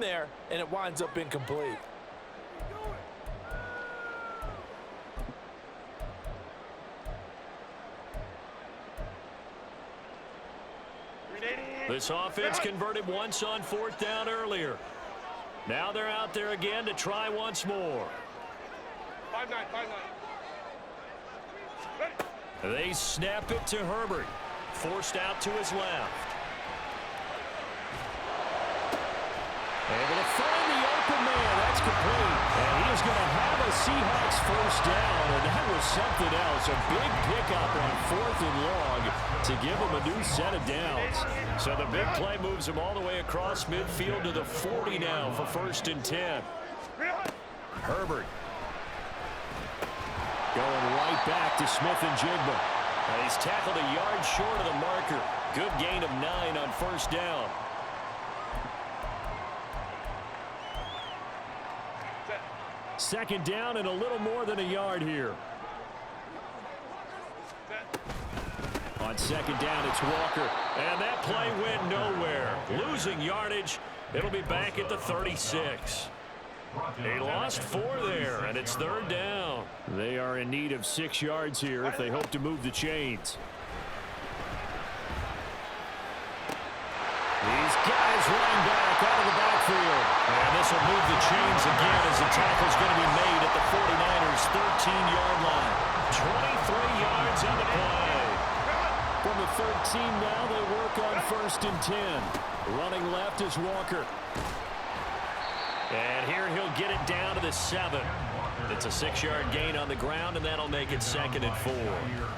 there, and it winds up incomplete. This offense converted once on 4th down earlier. Now they're out there again to try once more. 5-9, 5-9. They snap it to Herbert. Forced out to his left. Able to find the open man. That's complete. And he is going to have a Seahawks first down. And that was something else. A big pickup on 4th and long to give him a new set of downs. So the big play moves him all the way across midfield to the 40 now for 1st and 10. Herbert. Going right back to Smith and Jigba. He's tackled a yard short of the marker. Good gain of 9 on 1st down. Second down and a little more than a yard here. On 2nd down, it's Walker. And that play went nowhere. Losing yardage. It'll be back at the 36. He lost 4 there, and it's 3rd down. They are in need of 6 yards here if they hope to move the chains. These guys running back out of the backfield. And this will move the chains again as the tackle's going to be made at the 49ers' 13-yard line. 23 yards on the play. From the 13 now, they work on 1st and 10. Running left is Walker. And here he'll get it down to the 7. It's a 6-yard gain on the ground, and that'll make it 2nd and 4.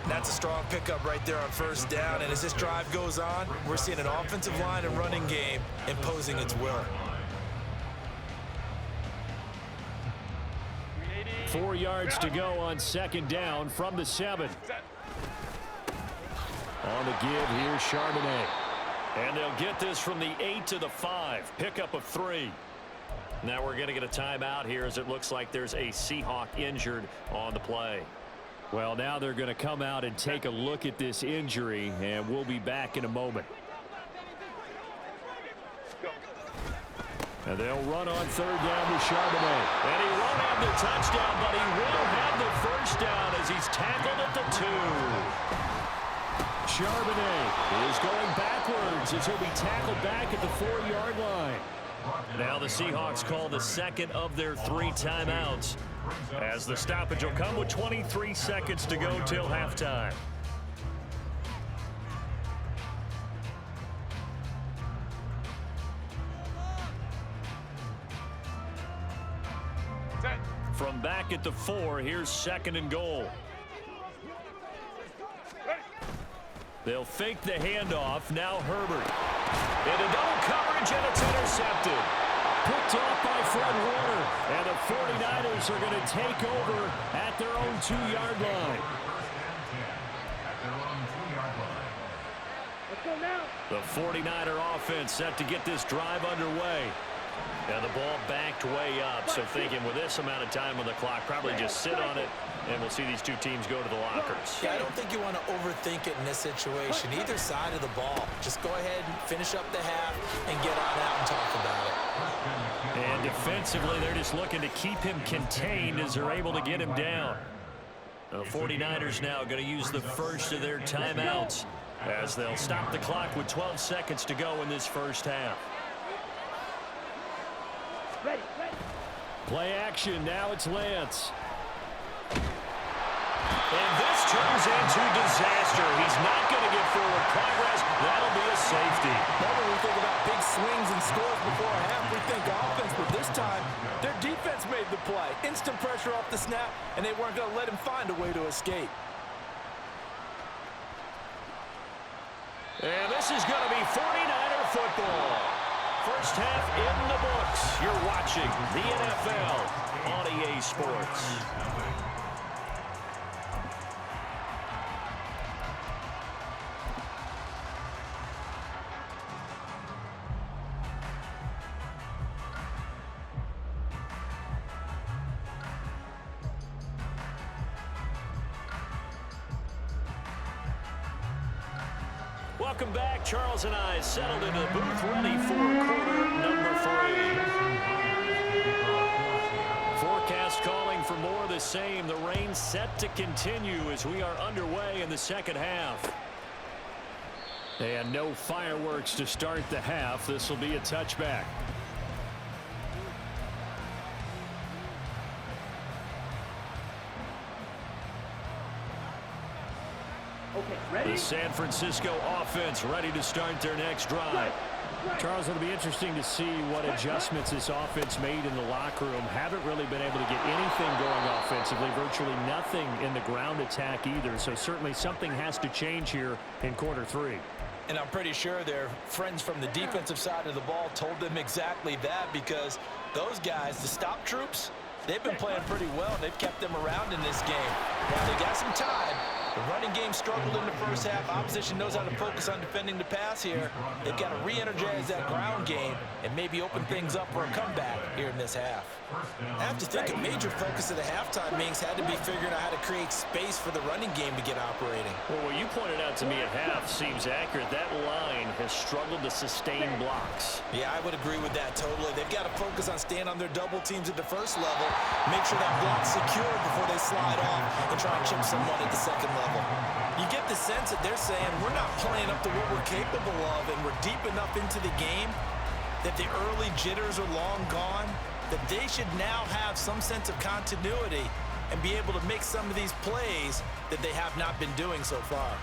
That's a strong pickup right there on 1st down. And as this drive goes on, we're seeing an offensive line and running game imposing its will. 4 yards to go on 2nd down from the 7. On the give, here's Charbonnet. And they'll get this from the 8 to the 5. Pickup of 3. Now we're going to get a timeout here as it looks like there's a Seahawk injured on the play. Well, now they're going to come out and take a look at this injury, and we'll be back in a moment. And they'll run on 3rd down with Charbonnet. And he won't have the touchdown, but he will have the first down as he's tackled at the 2. Charbonnet is going backwards as he'll be tackled back at the 4-yard line. Now the Seahawks call the 2nd of their 3 timeouts as the stoppage will come with 23 seconds to go till halftime. From back at the 4, here's 2nd and goal. They'll fake the handoff. Now Herbert. Into double coverage, and it's intercepted. Picked off by Fred Warner. And the 49ers are going to take over at their own 2-yard line. Let's go now. The 49er offense set to get this drive underway. And the ball backed way up. So thinking with this amount of time on the clock, probably just sit on it, and we'll see these 2 teams go to the lockers. Yeah, I don't think you want to overthink it in this situation. Either side of the ball. Just go ahead and finish up the half and get on out and talk about it. And defensively, they're just looking to keep him contained as they're able to get him down. The 49ers now going to use the first of their timeouts as they'll stop the clock with 12 seconds to go in this first half. Ready, ready. Play action. Now it's Lance. And this turns into disaster. He's not going to get forward progress. That'll be a safety. Normally we think about big swings and scores before a half. We think offense, but this time their defense made the play. Instant pressure off the snap, and they weren't going to let him find a way to escape. And this is going to be 49er football. First half in the books. You're watching the NFL on EA Sports. Welcome back. Charles and I settled into the booth ready for quarter number 3. and set to continue as we are underway in the second half. And no fireworks to start the half. This will be a touchback. Okay, ready? The San Francisco offense ready to start their next drive. Charles, it'll be interesting to see what adjustments this offense made in the locker room. Haven't really been able to get anything going offensively, virtually nothing in the ground attack either. So certainly something has to change here in quarter three. And I'm pretty sure their friends from the defensive side of the ball told them exactly that, because those guys, the stop troops, they've been playing pretty well. They've kept them around in this game. Now, they got some time. The running game struggled in the first half. Opposition knows how to focus on defending the pass here. They've got to re-energize that ground game and maybe open things up for a comeback here in this half. I have to think a major focus of the halftime meetings had to be figuring out how to create space for the running game to get operating. Well, what you pointed out to me at half seems accurate. That line has struggled to sustain blocks. Yeah, I would agree with that totally. They've got to focus on staying on their double teams at the first level, make sure that block's secure before they slide off and try and chip someone at the second level. You get the sense that they're saying we're not playing up to what we're capable of, and we're deep enough into the game that the early jitters are long gone, that they should now have some sense of continuity and be able to make some of these plays that they have not been doing so far.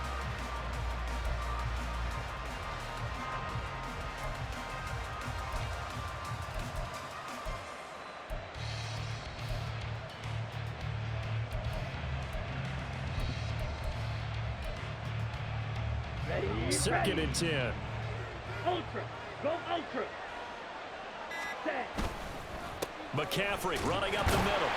Second and 10. Ultra. Go ultra. Set. McCaffrey running up the middle.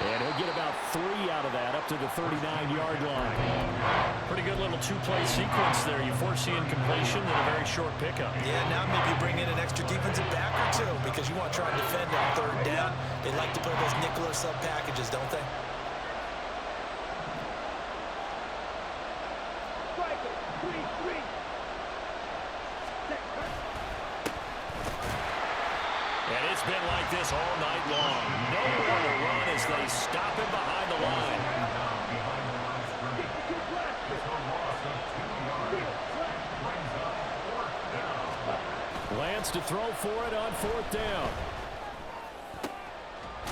And he'll get about 3 out of that up to the 39-yard line. Pretty good little two-play sequence there. You force the incompletion and a very short pickup. Yeah, now maybe bring in an extra defensive back or two, because you want to try and defend on third down. They like to play those nickel or sub packages, don't they? And it's been like this all night long. Nowhere to run as they stop him behind the line. Lance to throw for it on fourth down.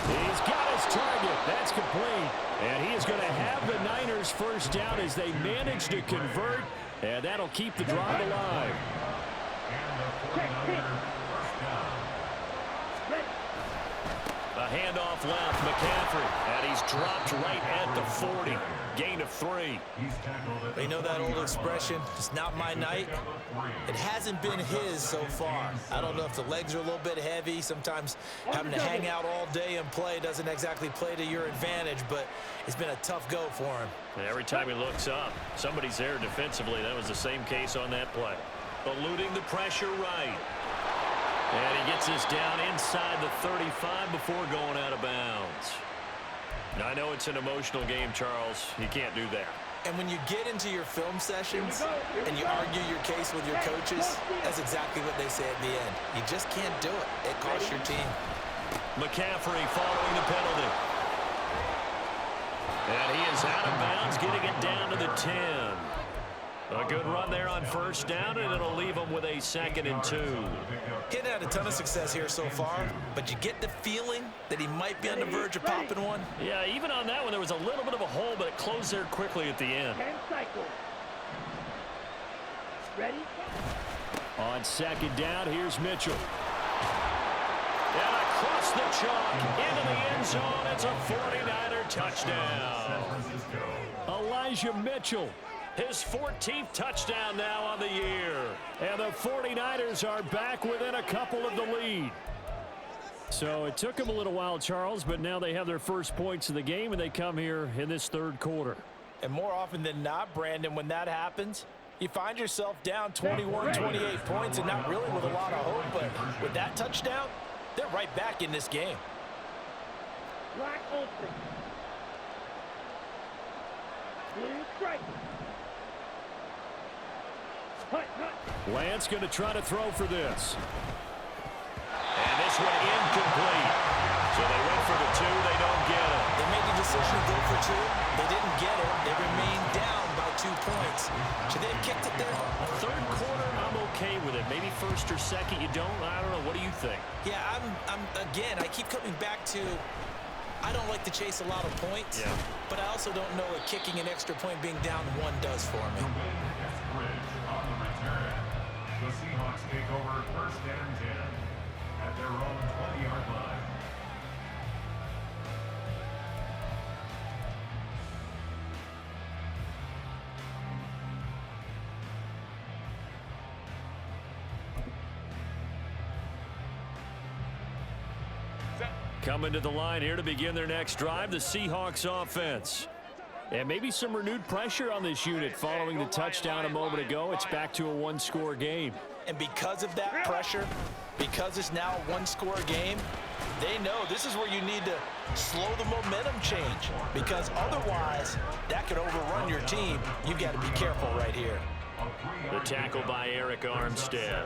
He's got his target. That's complete. And he is going to have the Niners first down as they manage to convert. And that'll keep the drive alive. A handoff left, McCaffrey, and he's dropped right at the 40. Gain of 3. You know that old expression, it's not my night? It hasn't been his so far. I don't know if the legs are a little bit heavy. Sometimes having to hang out all day and play doesn't exactly play to your advantage, but it's been a tough go for him. And every time he looks up, somebody's there defensively. That was the same case on that play. Eluding the pressure right. And he gets this down inside the 35 before going out of bounds. Now, I know it's an emotional game, Charles. You can't do that. And when you get into your film sessions and you argue your case with your coaches, that's exactly what they say at the end. You just can't do it. It costs your team. McCaffrey following the penalty. And he is out of bounds, getting it down to the 10. A good run there on first down, and it'll leave him with a 2nd and 2. He hadn't had a ton of success here so far, but you get the feeling that he might be on the verge of popping one. Yeah, even on that one, there was a little bit of a hole, but it closed there quickly at the end. 10 cycles. Ready? On second down, here's Mitchell. And across the chalk, into the end zone, it's a 49er touchdown. Elijah Mitchell. His 14th touchdown now on the year. And the 49ers are back within a couple of the lead. So it took them a little while, Charles, but now they have their first points of the game, and they come here in this third quarter. And more often than not, Brandon, when that happens, you find yourself down 21, 28 points, and not really with a lot of hope, but with that touchdown, they're right back in this game. Black ultra. Blue strike. Lance going to try to throw for this. And this one incomplete. So they went for the 2. They don't get it. They made the decision to go for two. They didn't get it. They remained down by 2 points. Should they have kicked it there? Third quarter, I'm okay with it. Maybe first or second, you don't. I don't know. What do you think? Yeah, again, I keep coming back to, I don't like to chase a lot of points, but I also don't know what kicking an extra point being down 1 does for me. The Seahawks take over first and 10 at their own 20-yard line. Coming to the line here to begin their next drive, the Seahawks offense. And maybe some renewed pressure on this unit following the touchdown a moment ago. It's back to a 1-score game. And because of that pressure, because it's now a 1-score game, they know this is where you need to slow the momentum change, because otherwise that could overrun your team. You've got to be careful right here. The tackle by Eric Armstead.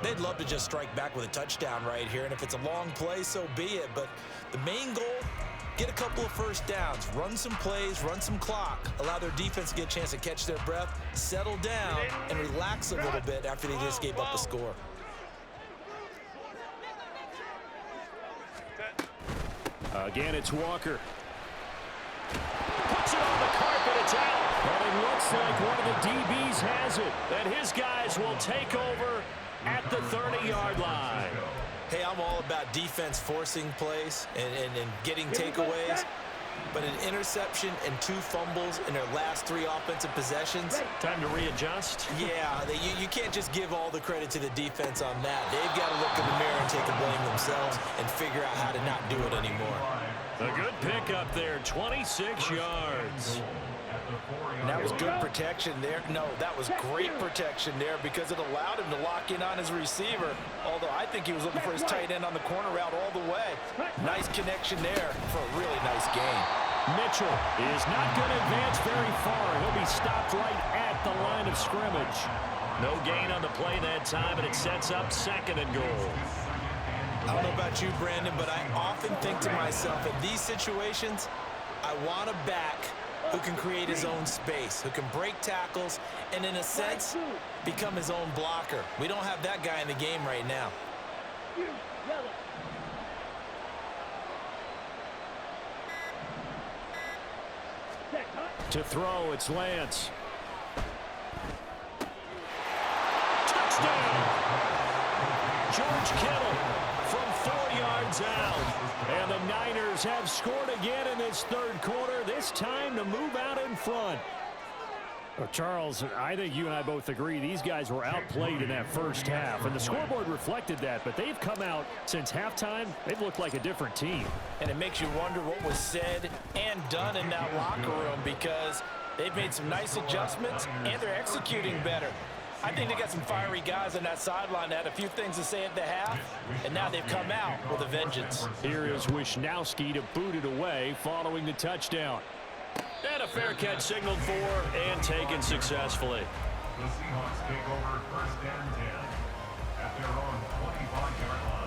They'd love to just strike back with a touchdown right here, and if it's a long play, so be it. But the main goal, get a couple of first downs, run some plays, run some clock, allow their defense to get a chance to catch their breath, settle down, and relax a little bit after they just gave up a score. Again, it's Walker. Puts it on the carpet, it's out. And it looks like one of the DBs has it. And his guys will take over at the 30-yard line. Hey, I'm all about defense forcing plays and getting takeaways. But an interception and 2 fumbles in their last 3 offensive possessions. Time to readjust. Yeah, you can't just give all the credit to the defense on that. They've got to look in the mirror and take the blame themselves and figure out how to not do it anymore. A good pickup there, 26 yards. And that was good protection there. No, that was great protection there because it allowed him to lock in on his receiver. Although I think he was looking for his tight end on the corner route all the way. Nice connection there for a really nice game. Mitchell is not going to advance very far. He'll be stopped right at the line of scrimmage. No gain on the play that time, and it sets up 2nd and goal. I don't know about you, Brandon, but I often think to myself, in these situations, I want a back who can create his own space, who can break tackles, and in a sense, become his own blocker. We don't have that guy in the game right now. To throw, it's Lance. Touchdown! George Kittle from 4 yards out. And the Niners have scored again in this third quarter, this time to move out in front. Well, Charles, I think you and I both agree these guys were outplayed in that first half, and the scoreboard reflected that, but they've come out since halftime. They've looked like a different team. And it makes you wonder what was said and done in that locker room, because they've made some nice adjustments and they're executing better. I think they got some fiery guys on that sideline that had a few things to say at the half, and now they've come out with a vengeance. Here is Wisnowski to boot it away following the touchdown. And a fair catch signaled for and taken successfully. The Seahawks take over first and 10 at their own 25-yard line.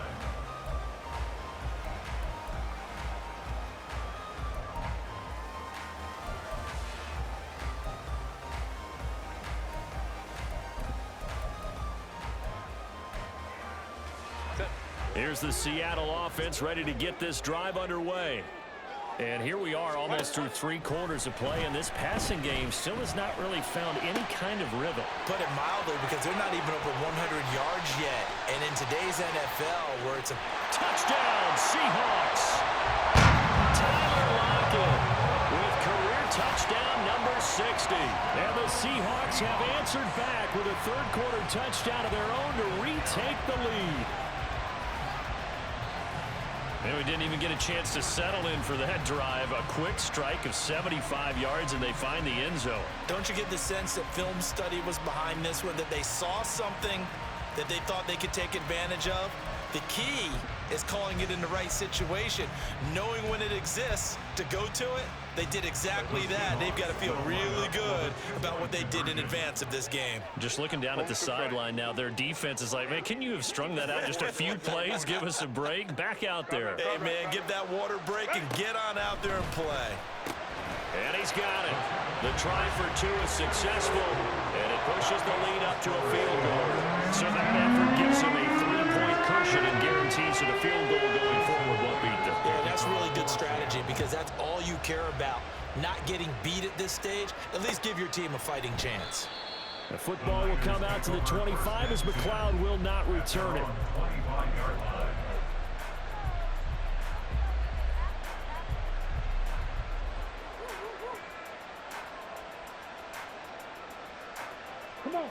Here's the Seattle offense ready to get this drive underway. And here we are almost through 3 quarters of play, and this passing game still has not really found any kind of rhythm. Put it mildly, because they're not even over 100 yards yet. And in today's NFL, where it's a touchdown, Seahawks! Tyler Lockett with career touchdown number 60. And the Seahawks have answered back with a third quarter touchdown of their own to retake the lead. And we didn't even get a chance to settle in for that drive. A quick strike of 75 yards, and they find the end zone. Don't you get the sense that film study was behind this one, that they saw something that they thought they could take advantage of? The key is calling it in the right situation, knowing when it exists to go to it. They did exactly that. They've got to feel really good about what they did in advance of this game. Just looking down at the sideline now, their defense is like, man, can you have strung that out just a few plays? Give us a break. Back out there. Hey, man, give that water break and get on out there and play. And he's got it. The try for two is successful, and it pushes the lead up to a field goal. So that effort gives him a 3-point cushion and guarantees that a field goal going forward won't beat them. Yeah, that's really good strategy because that's all you care about. Not getting beat at this stage. At least give your team a fighting chance. The football will come out to the 25 as McLeod will not return it. 25-yard line.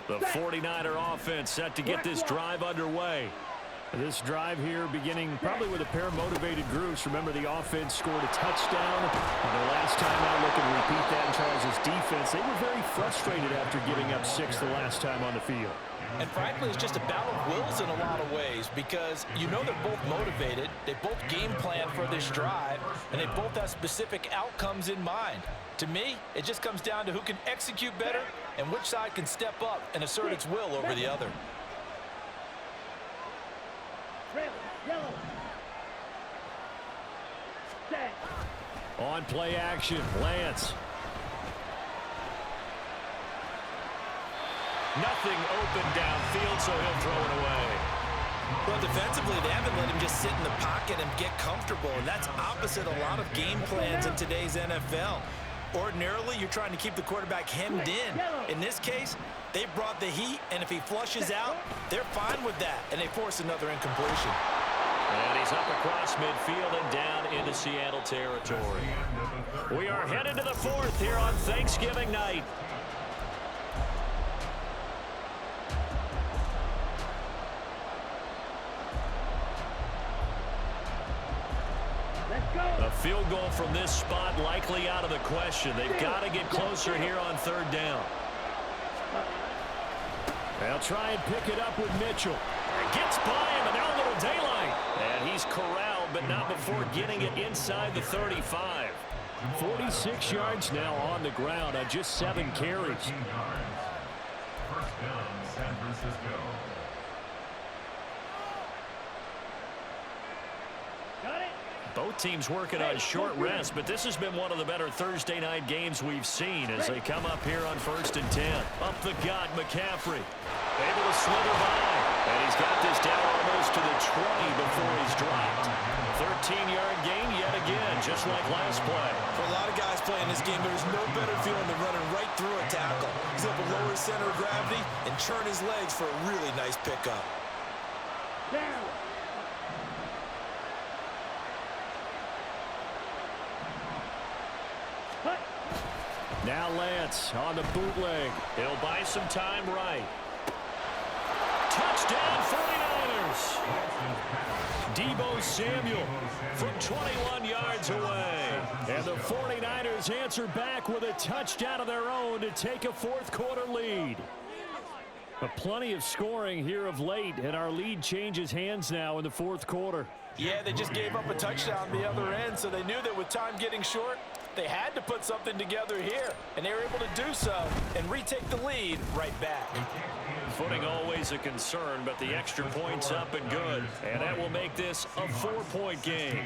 The 49er offense set to get this drive underway. This drive here beginning probably with a pair of motivated groups. Remember, the offense scored a touchdown. And the last time out, looking to repeat that in Charles' defense, they were very frustrated after giving up 6 the last time on the field. And frankly, it's just a battle of wills in a lot of ways because you know they're both motivated, they both game plan for this drive, and they both have specific outcomes in mind. To me, it just comes down to who can execute better and which side can step up and assert its will over the other. Red, yellow. Set. On play action, Lance. Nothing open downfield, so he'll throw it away. Well, defensively, they haven't let him just sit in the pocket and get comfortable, and that's opposite a lot of game plans in today's NFL. Ordinarily, you're trying to keep the quarterback hemmed in. In this case, they brought the heat, and if he flushes out, they're fine with that, and they force another incompletion. And he's up across midfield and down into Seattle territory. We are headed to the 4th here on Thanksgiving night. A field goal from this spot likely out of the question. They've got to get closer here on 3rd down. They'll try and pick it up with Mitchell. Gets by him, and now a little daylight. And he's corralled, but not before getting it inside the 35. 46 yards now on the ground on just 7 carries. 15 yards. First down, San Francisco. Got it. Both teams working on short rest, but this has been one of the better Thursday night games we've seen as they come up here on 1st and 10. Up the gut, McCaffrey. Able to slither by. And he's got this down almost to the 20 before he's dropped. 13-yard gain yet again, just like last play. For a lot of guys playing this game, there's no better feeling than running right through a tackle. He's able to lower his center of gravity and churn his legs for a really nice pickup. Down. Cut. Now Lance on the bootleg. He'll buy some time right. Touchdown 49ers. Deebo Samuel from 21 yards away. And the 49ers answer back with a touchdown of their own to take a 4th quarter lead. But plenty of scoring here of late, and our lead changes hands now in the 4th quarter. Yeah, they just gave up a touchdown the other end, so they knew that with time getting short, they had to put something together here, and they were able to do so and retake the lead right back. Footing always a concern, but the extra point's up and good. And that will make this a 4-point game.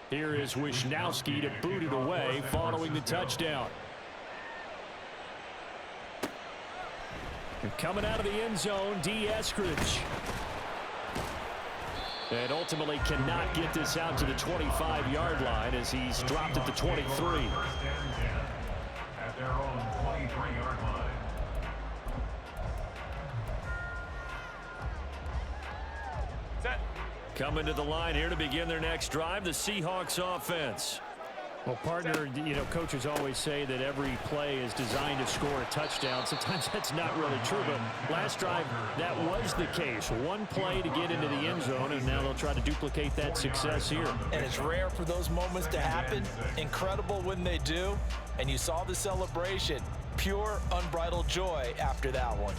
Here is Wisnowski to boot it away following the touchdown. And coming out of the end zone, D. Eskridge. And ultimately cannot get this out to the 25-yard line as he's dropped at the 23. First and 10 at their own 23-yard line. Coming to the line here to begin their next drive, the Seahawks offense. Well, partner, you know, coaches always say that every play is designed to score a touchdown. Sometimes that's not really true, but last drive, that was the case. One play to get into the end zone, and now they'll try to duplicate that success here. And it's rare for those moments to happen. Incredible when they do. And you saw the celebration. Pure, unbridled joy after that one.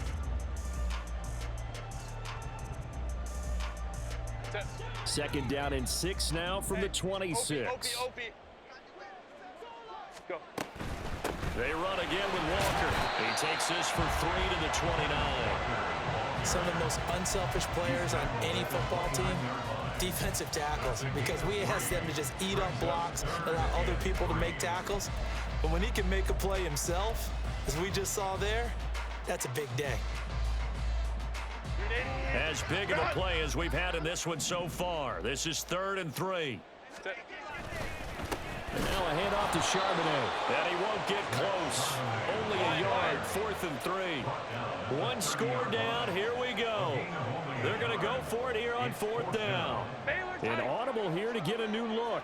Second down and 6 now from the 26. Go. They run again with Walker. He takes this for 3 to the 29. Some of the most unselfish players on any football team, defensive tackles, because we ask them to just eat up blocks, allow other people to make tackles. But when he can make a play himself, as we just saw there, that's a big day. As big of a play as we've had in this one so far. This is 3rd and 3. And now a handoff to Charbonnet. And he won't get close. Only a yard, 4th and 3. One score down, here we go. They're going to go for it here on 4th down. An audible here to get a new look.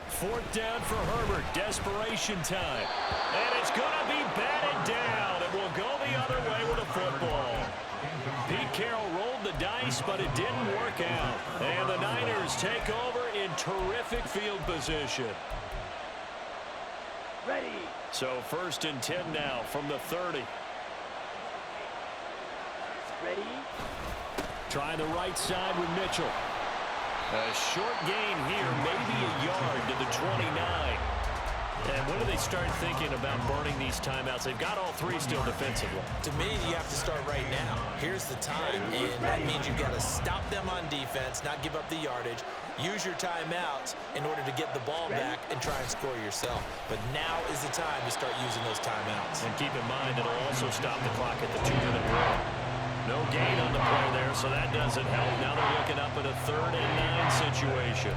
4th down for Herbert, desperation time. And it's going to be batted down. It will go the other way with a football. Pete Carroll rolled the dice, but it didn't work out. And the Niners take over in terrific field position. Ready. So 1st and 10 now from the 30. Ready. Try the right side with Mitchell. A short gain here, maybe a yard to the 29. And when do they start thinking about burning these timeouts? They've got all 3 still defensively. To me, you have to start right now. Here's the time, and that means you've got to stop them on defense, not give up the yardage, use your timeouts in order to get the ball back and try and score yourself. But now is the time to start using those timeouts. And keep in mind, it'll also stop the clock at the 2-minute mark. No gain on the play there, so that doesn't help. Now they're looking up at a 3rd and 9 situation.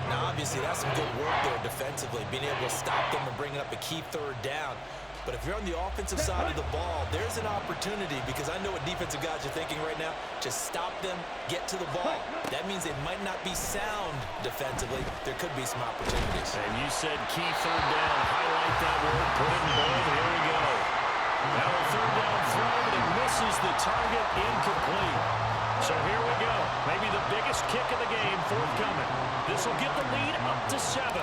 Now, obviously, that's some good work there defensively, being able to stop them and bringing up a key 3rd down. But if you're on the offensive side of the ball, there's an opportunity, because I know what defensive guys are thinking right now. Just stop them, get to the ball. That means they might not be sound defensively. There could be some opportunities. And you said key 3rd down. Highlight that word. Put it in bold. Here we go. Now a 3rd down throw, but it misses the target. Incomplete. So here we go. Maybe the biggest kick of the game forthcoming. This will get the lead up to 7.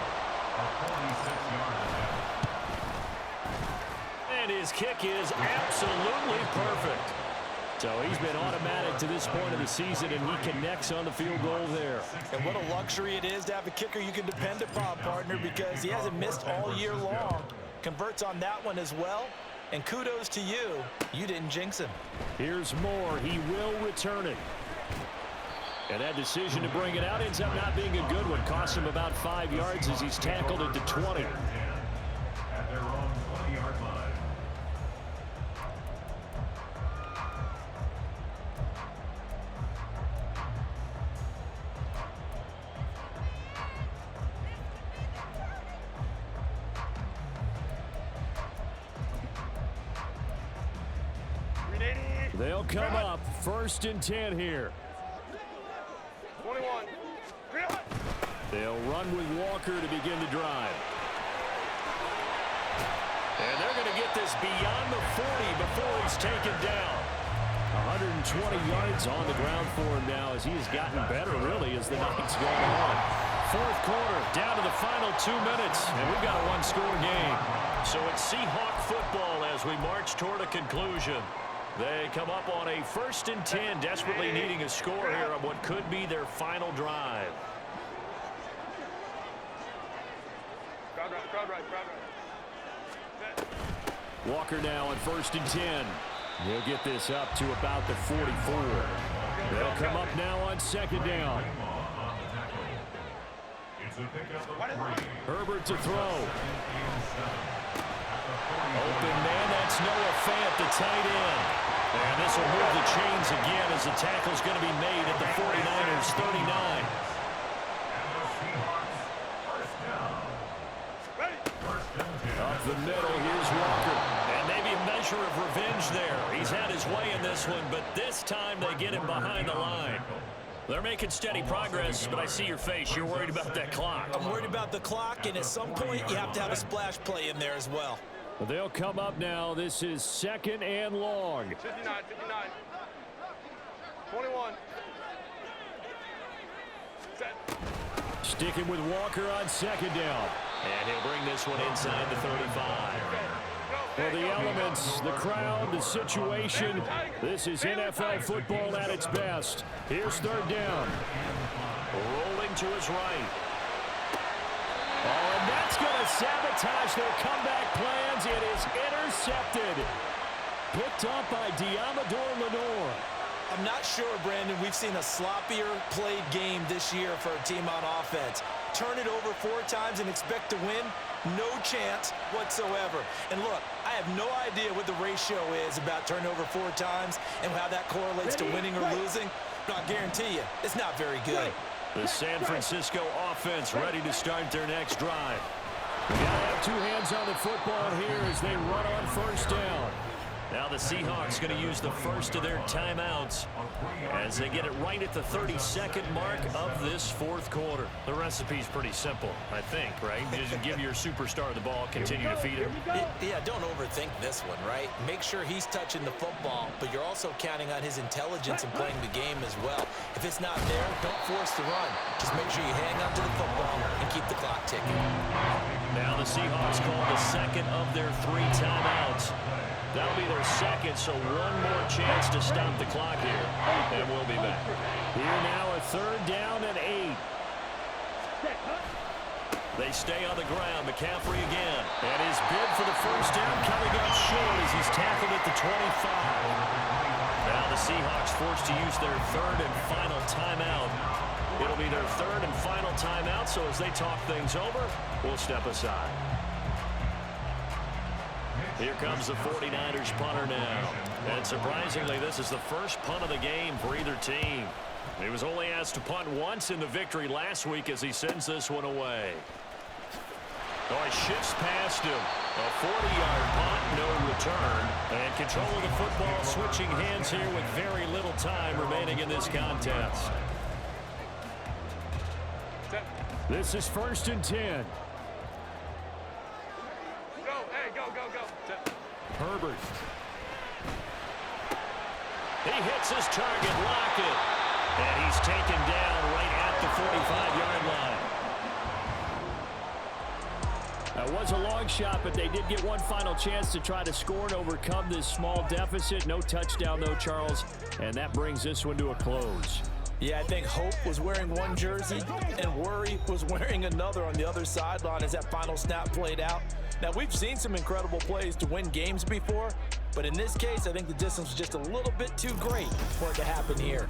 And his kick is absolutely perfect. So he's been automatic to this point of the season, and he connects on the field goal there. And what a luxury it is to have a kicker you can depend upon, partner, because he hasn't missed all year long. Converts on that one as well. And kudos to you. You didn't jinx him. Here's Moore. He will return it. And that decision to bring it out ends up not being a good one. Cost him about 5 yards as he's tackled at the 20. At their own 20-yard line. They'll come up 1st and 10 here. 21. They'll run with Walker to begin the drive. And they're going to get this beyond the 40 before he's taken down. 120 yards on the ground for him now as he has gotten better, really, as the night's going on. 4th quarter, down to the final 2 minutes, and we've got a one-score game. So it's Seahawk football as we march toward a conclusion. They come up on a 1st and 10, desperately needing a score here on what could be their final drive. Crowd right. Walker now on 1st and 10. He'll get this up to about the 44. They'll come up now on 2nd down. Herbert to throw. Open man, that's Noah Fant, the tight end. And this will move the chains again as the tackle's going to be made at the 49ers 39. Up the middle, here's Walker. And maybe a measure of revenge there. He's had his way in this one, but this time they get him behind the line. They're making steady progress, but I see your face. You're worried about that clock. I'm worried about the clock, and at some point you have to have a splash play in there as well. They'll come up now. This is 2nd and long. 59. 21. Set. Sticking with Walker on 2nd down. And he'll bring this one inside the 35. Go. Well, the elements, the crowd, the situation, this is NFL football at its best. Here's third down. Rolling to his right. Oh, and that's going to sabotage their comeback plans. It is intercepted. Picked up by Diamador Lenore. I'm not sure, Brandon, we've seen a sloppier played game this year for a team on offense. Turn it over 4 times and expect to win? No chance whatsoever. And look, I have no idea what the ratio is about turning over 4 times and how that correlates to winning or losing. But I'll guarantee you, it's not very good. The San Francisco offense ready to start their next drive. They gotta have 2 hands on the football here as they run on first down. Now the Seahawks going to use the first of their timeouts as they get it right at the 32nd mark of this 4th quarter. The recipe's pretty simple, I think, right? Just give your superstar the ball, continue to feed him. Yeah, don't overthink this one, right? Make sure he's touching the football, but you're also counting on his intelligence in playing the game as well. If it's not there, don't force the run. Just make sure you hang on to the football and keep the clock ticking. Now the Seahawks call the second of their 3 timeouts. That'll be their second, so one more chance to stop the clock here. And we'll be back. Here now a 3rd down and 8. They stay on the ground. McCaffrey again. And his bid for the first down coming up short as he's tackled at the 25. Now the Seahawks forced to use their 3rd and final timeout. It'll be their 3rd and final timeout, so as they talk things over, we'll step aside. Here comes the 49ers punter now. And surprisingly, this is the first punt of the game for either team. He was only asked to punt once in the victory last week as he sends this one away. Oh, he shifts past him. A 40-yard punt, no return. And control of the football switching hands here with very little time remaining in this contest. This is 1st and 10. Herbert. He hits his target, Lockett. And he's taken down right at the 45-yard line. That was a long shot, but they did get one final chance to try to score and overcome this small deficit. No touchdown, though, Charles. And that brings this one to a close. Yeah, I think Hope was wearing one jersey and Worry was wearing another on the other sideline as that final snap played out. Now, we've seen some incredible plays to win games before, but in this case, I think the distance was just a little bit too great for it to happen here.